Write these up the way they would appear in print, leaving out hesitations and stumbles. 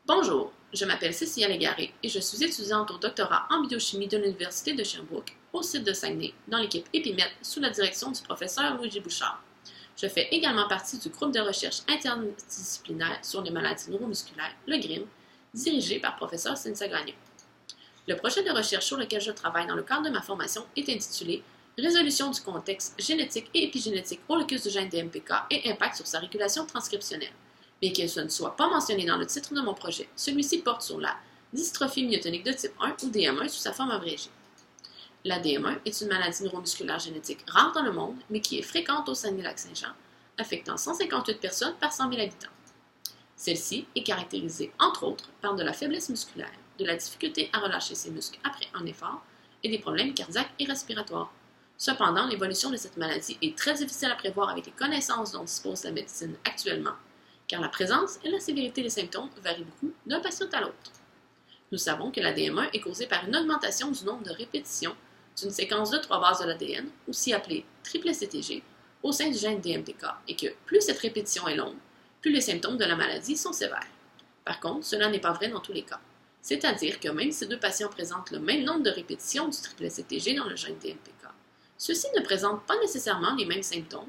Bonjour, je m'appelle Cécilia Légaré et je suis étudiante au doctorat en biochimie de l'Université de Sherbrooke, au site de Saguenay, dans l'équipe EpiMet sous la direction du professeur Luigi Bouchard. Je fais également partie du groupe de recherche interdisciplinaire sur les maladies neuromusculaires, le GRIM, dirigé par professeur Cynthia Gagnon. Le projet de recherche sur lequel je travaille dans le cadre de ma formation est intitulé Résolution du contexte génétique et épigénétique au locus du gène DMPK et impact sur sa régulation transcriptionnelle. Bien que ce ne soit pas mentionné dans le titre de mon projet, celui-ci porte sur la dystrophie myotonique de type 1 ou DM1 sous sa forme abrégée. La DM1 est une maladie neuromusculaire génétique rare dans le monde, mais qui est fréquente au Saguenay-Lac-Saint-Jean, affectant 158 personnes par 100 000 habitants. Celle-ci est caractérisée, entre autres, par de la faiblesse musculaire, de la difficulté à relâcher ses muscles après un effort et des problèmes cardiaques et respiratoires. Cependant, l'évolution de cette maladie est très difficile à prévoir avec les connaissances dont dispose la médecine actuellement, car la présence et la sévérité des symptômes varient beaucoup d'un patient à l'autre. Nous savons que la DM1 est causée par une augmentation du nombre de répétitions d'une séquence de 3 bases de l'ADN, aussi appelée triplet CTG, au sein du gène DMPK, et que plus cette répétition est longue, plus les symptômes de la maladie sont sévères. Par contre, cela n'est pas vrai dans tous les cas. C'est-à-dire que même si deux patients présentent le même nombre de répétitions du triplet CTG dans le gène DMPK, ceux-ci ne présentent pas nécessairement les mêmes symptômes,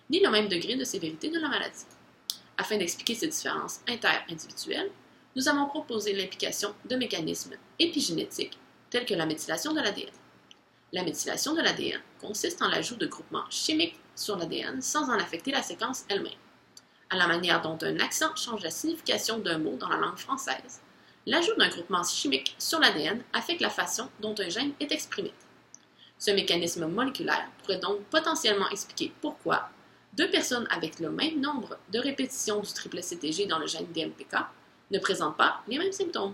ni le même degré de sévérité de la maladie. Afin d'expliquer ces différences inter-individuelles, nous avons proposé l'implication de mécanismes épigénétiques tels que la méthylation de l'ADN. La méthylation de l'ADN consiste en l'ajout de groupements chimiques sur l'ADN sans en affecter la séquence elle-même. À la manière dont un accent change la signification d'un mot dans la langue française, l'ajout d'un groupement chimique sur l'ADN affecte la façon dont un gène est exprimé. Ce mécanisme moléculaire pourrait donc potentiellement expliquer pourquoi deux personnes avec le même nombre de répétitions du triplet CTG dans le gène DMPK ne présentent pas les mêmes symptômes.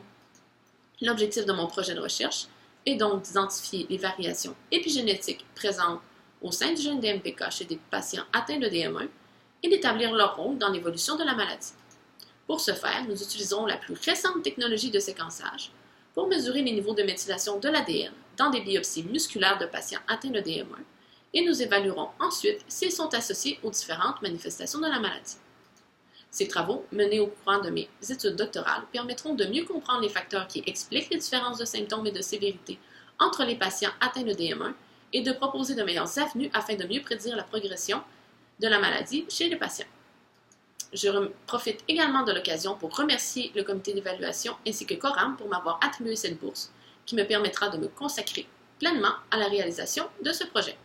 L'objectif de mon projet de recherche est donc d'identifier les variations épigénétiques présentes au sein du gène DMPK chez des patients atteints de DM1 et d'établir leur rôle dans l'évolution de la maladie. Pour ce faire, nous utiliserons la plus récente technologie de séquençage pour mesurer les niveaux de méthylation de l'ADN dans des biopsies musculaires de patients atteints de DM1 et nous évaluerons ensuite s'ils sont associés aux différentes manifestations de la maladie. Ces travaux, menés au courant de mes études doctorales, permettront de mieux comprendre les facteurs qui expliquent les différences de symptômes et de sévérité entre les patients atteints de DM1 et de proposer de meilleures avenues afin de mieux prédire la progression de la maladie chez les patients. Je profite également de l'occasion pour remercier le comité d'évaluation ainsi que Coram pour m'avoir attribué cette bourse qui me permettra de me consacrer pleinement à la réalisation de ce projet.